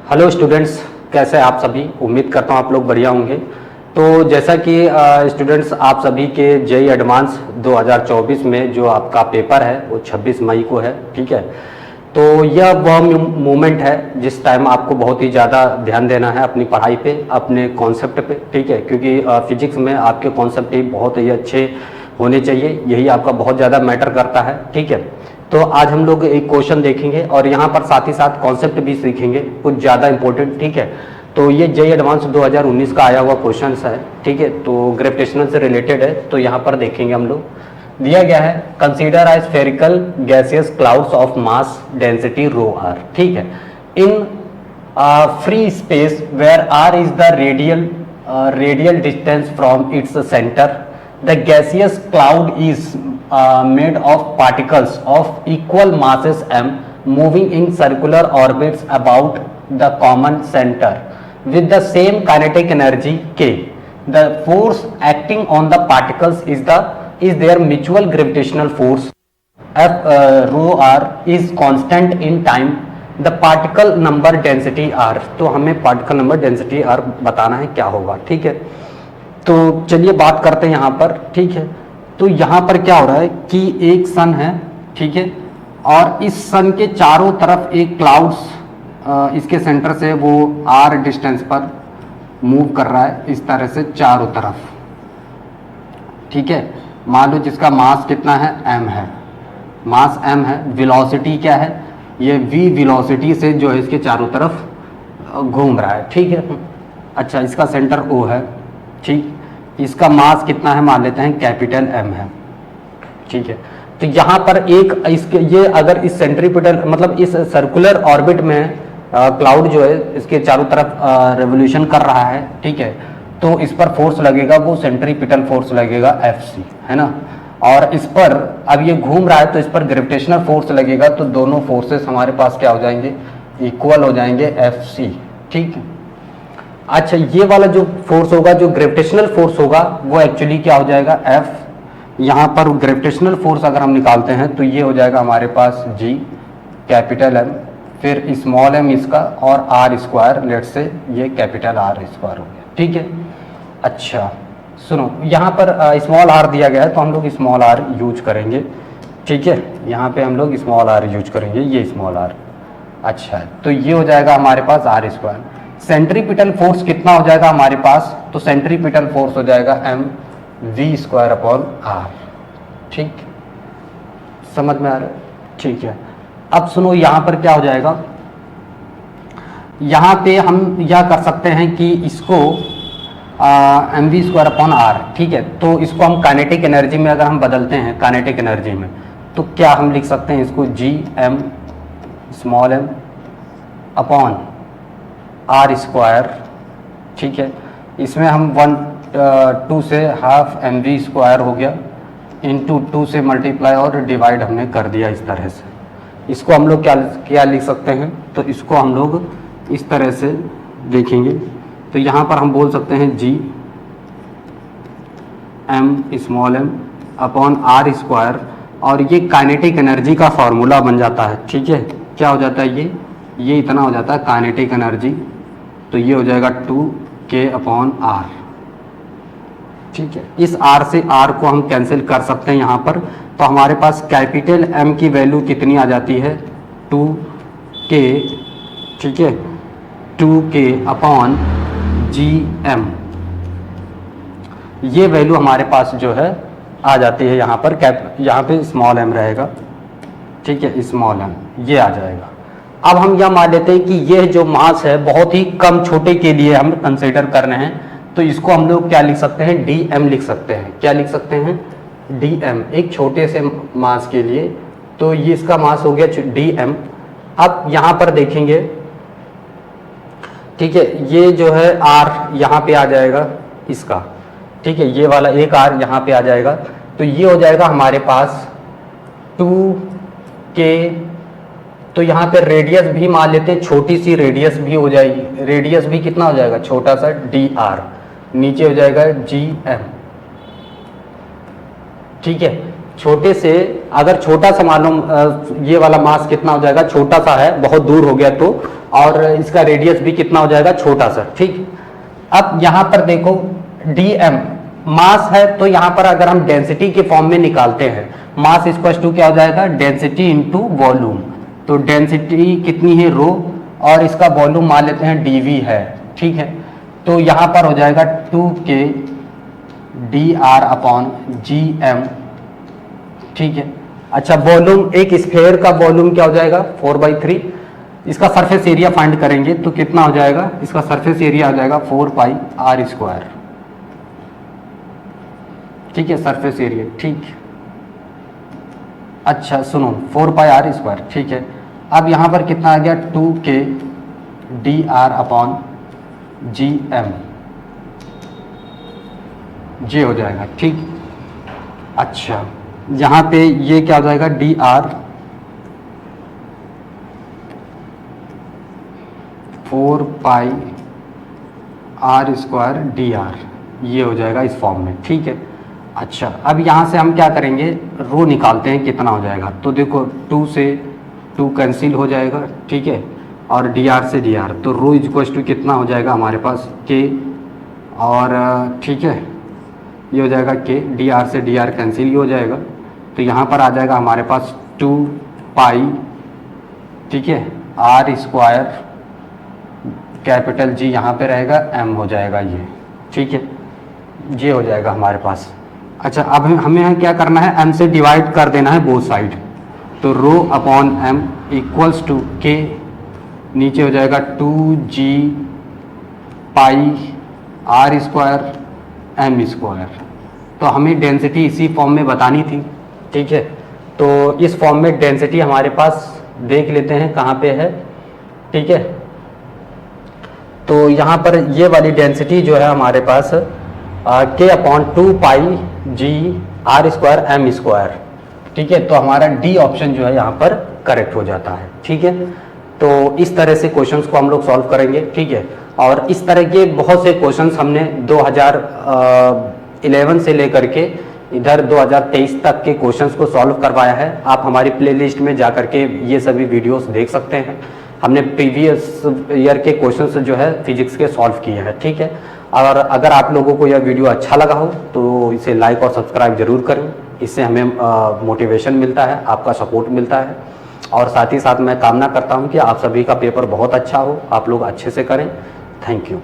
Hello students, कैसे हैं आप सभी। उम्मीद करता हूँ आप लोग बढ़िया होंगे। तो जैसा कि स्टूडेंट्स आप सभी के जेई एडवांस 2024 में जो आपका पेपर है वो 26 मई को है, ठीक है। तो यह वह मोमेंट है जिस टाइम आपको बहुत ही ज़्यादा ध्यान देना है अपनी पढ़ाई पे, अपने कॉन्सेप्ट पे, ठीक है। क्योंकि फिजिक्स में आपके कॉन्सेप्ट ही बहुत ही अच्छे होने चाहिए, यही आपका बहुत ज़्यादा मैटर करता है, ठीक है। तो आज हम लोग एक क्वेश्चन देखेंगे और यहाँ पर साथ ही साथ कॉन्सेप्ट भी सीखेंगे कुछ ज़्यादा इंपॉर्टेंट, ठीक है। तो ये जेई एडवांस 2019 का आया हुआ क्वेश्चन है, ठीक है। तो ग्रेविटेशनल से रिलेटेड है, तो यहाँ पर देखेंगे हम लोग। दिया गया है consider a spherical gaseous clouds of mass density rho r, ठीक है, in free space where r is the radial distance from its centre. The gaseous cloud is made of particles of equal masses m moving in circular orbits about the common center with the same kinetic energy k. The force acting on the particles is their mutual gravitational force f rho r is constant in time. The particle number density r. तो हमें particle number density r बताना है क्या होगा, ठीक है। तो चलिए बात करते हैं यहाँ पर, ठीक है। तो यहाँ पर क्या हो रहा है कि एक सन है, ठीक है, और इस सन के चारों तरफ एक क्लाउड्स इसके सेंटर से वो आर डिस्टेंस पर मूव कर रहा है इस तरह से चारों तरफ, ठीक है। मान लो जिसका मास कितना है, m है, मास m है। वेलोसिटी क्या है, ये v वेलोसिटी से जो है इसके चारों तरफ घूम रहा है, ठीक है। अच्छा, इसका सेंटर O है, ठीक। इसका मास कितना है, मान लेते हैं कैपिटल M है, ठीक है। तो यहाँ पर एक इसके ये अगर इस सेंट्रीपिटल मतलब इस सर्कुलर ऑर्बिट में क्लाउड जो है इसके चारों तरफ रेवोल्यूशन कर रहा है, ठीक है। तो इस पर फोर्स लगेगा, वो सेंट्रीपिटल फोर्स लगेगा Fc, है ना। और इस पर अब ये घूम रहा है तो इस पर ग्रेविटेशनल फोर्स लगेगा, तो दोनों फोर्सेस हमारे पास क्या हो जाएंगे, इक्वल हो जाएंगे Fc, ठीक है। अच्छा, ये वाला जो फोर्स होगा, जो ग्रेविटेशनल फोर्स होगा, वो एक्चुअली क्या हो जाएगा, F। यहाँ पर ग्रेविटेशनल फोर्स अगर हम निकालते हैं तो ये हो जाएगा हमारे पास G कैपिटल M, फिर स्मॉल m इसका, और R स्क्वायर, लेट से ये कैपिटल R स्क्वायर हो गया, ठीक है। अच्छा सुनो, यहाँ पर स्मॉल r दिया गया है तो हम लोग स्मॉल r यूज करेंगे, ठीक है। यहाँ पे हम लोग स्मॉल r यूज करेंगे, ये स्मॉल r। अच्छा, तो ये हो जाएगा हमारे पास R स्क्वायर। सेंट्रीपिटल फोर्स कितना हो जाएगा हमारे पास, तो सेंट्रीपिटल फोर्स हो जाएगा m v square upon r, ठीक। समझ में आ रहा है, ठीक है। अब सुनो, यहाँ पर क्या हो जाएगा, यहाँ पे हम यह कर सकते हैं कि इसको M V square upon R, ठीक है। तो इसको हम काइनेटिक एनर्जी में अगर हम बदलते हैं, काइनेटिक एनर्जी में, तो क्या हम लिख सकते हैं इसको, G M small m upon R square, ठीक है। इसमें हम 2 से हाफ एम वी स्क्वायर हो गया, इंटू 2 से मल्टीप्लाई और डिवाइड हमने कर दिया इस तरह से। इसको हम लोग क्या लिख सकते हैं, तो इसको हम लोग इस तरह से देखेंगे, तो यहाँ पर हम बोल सकते हैं G M small m upon R square, और ये काइनेटिक एनर्जी का फॉर्मूला बन जाता है, ठीक है। क्या हो जाता है, ये इतना हो जाता है काइनेटिक एनर्जी, तो ये हो जाएगा 2k अपॉन आर, ठीक है। इस r से r को हम कैंसिल कर सकते हैं यहाँ पर, तो हमारे पास कैपिटल M की वैल्यू कितनी आ जाती है, 2k, ठीक है, 2k अपॉन gm। ये वैल्यू हमारे पास जो है आ जाती है यहाँ पर, यहाँ पे स्मॉल m रहेगा, ठीक है, स्मॉल m ये आ जाएगा। अब हम यह मान लेते हैं कि यह जो मास है बहुत ही कम छोटे के लिए हम कंसीडर कर रहे हैं, तो इसको हम लोग क्या लिख सकते हैं, dm लिख सकते हैं। क्या लिख सकते हैं, dm, एक छोटे से मास के लिए, तो ये इसका मास हो गया dm। अब यहाँ पर देखेंगे, ठीक है, ये जो है r यहाँ पे आ जाएगा इसका, ठीक है, ये वाला एक r यहाँ पे आ जाएगा, तो ये हो जाएगा हमारे पास 2k। तो यहाँ पे रेडियस भी मान लेते हैं, छोटी सी रेडियस भी हो जाएगी, रेडियस भी कितना हो जाएगा, छोटा सा dr, नीचे हो जाएगा gm, ठीक है। छोटे से अगर छोटा सा मालूम ये वाला मास कितना हो जाएगा, छोटा सा है, बहुत दूर हो गया तो, और इसका रेडियस भी कितना हो जाएगा, छोटा सा, ठीक। अब यहां पर देखो dm मास है, तो यहां पर अगर हम डेंसिटी के फॉर्म में निकालते हैं, मास इक्वल टू क्या हो जाएगा, डेंसिटी इनटू वॉल्यूम। तो डेंसिटी कितनी है, रो, और इसका वॉल्यूम मान लेते हैं dv है, ठीक है। तो यहां पर हो जाएगा 2k dr अपॉन gm, ठीक है। अच्छा, वॉल्यूम, एक स्फेयर का वॉल्यूम क्या हो जाएगा, 4/3। इसका सरफेस एरिया फाइंड करेंगे तो कितना हो जाएगा, इसका सरफेस एरिया आ जाएगा 4πr², ठीक है, सरफेस एरिया, ठीक। अच्छा सुनो, 4πr², ठीक है। अब यहां पर कितना आ गया, 2k dr अपॉन gm, जे हो जाएगा, ठीक। अच्छा, यहाँ पे ये क्या हो जाएगा, dr 4πr² dr, ये हो जाएगा इस फॉर्म में, ठीक है। अच्छा, अब यहाँ से हम क्या करेंगे, रो निकालते हैं कितना हो जाएगा। तो देखो 2 से 2 कैंसिल हो जाएगा, ठीक है, और dr से dr, तो रो इक्वल टू कितना हो जाएगा हमारे पास, k, और ठीक है, ये हो जाएगा k, dr से dr कैंसिल ही हो जाएगा, तो यहाँ पर आ जाएगा हमारे पास 2π, ठीक है, r², कैपिटल G यहाँ पे रहेगा, m हो जाएगा ये, ठीक है, ये हो जाएगा हमारे पास। अच्छा, अब हमें यहाँ क्या करना है, m से डिवाइड कर देना है बोथ साइड, तो rho upon m equals to k, नीचे हो जाएगा 2g पाई r² m²। तो हमें डेंसिटी इसी फॉर्म में बतानी थी, ठीक है। तो इस फॉर्म में डेंसिटी हमारे पास देख लेते हैं कहाँ पे है, ठीक है। तो यहाँ पर ये वाली डेंसिटी जो है हमारे पास k upon 2πg r² m², ठीक है। तो हमारा डी ऑप्शन जो है यहाँ पर करेक्ट हो जाता है, ठीक है। तो इस तरह से क्वेश्चंस को हम लोग सॉल्व करेंगे, ठीक है। और इस तरह के बहुत से क्वेश्चंस हमने 2011 से लेकर के इधर 2023 तक के क्वेश्चंस को सॉल्व करवाया है। आप हमारी प्लेलिस्ट में जा कर के ये सभी वीडियोस देख सकते हैं। हमने प्रीवियस ईयर के क्वेश्चंस जो है फिजिक्स के सॉल्व किए हैं, ठीक है। और अगर आप लोगों को यह वीडियो अच्छा लगा हो तो इसे लाइक और सब्सक्राइब जरूर करें, इससे हमें मोटिवेशन मिलता है, आपका सपोर्ट मिलता है। और साथ ही साथ मैं कामना करता हूं कि आप सभी का पेपर बहुत अच्छा हो, आप लोग अच्छे से करें। Thank you.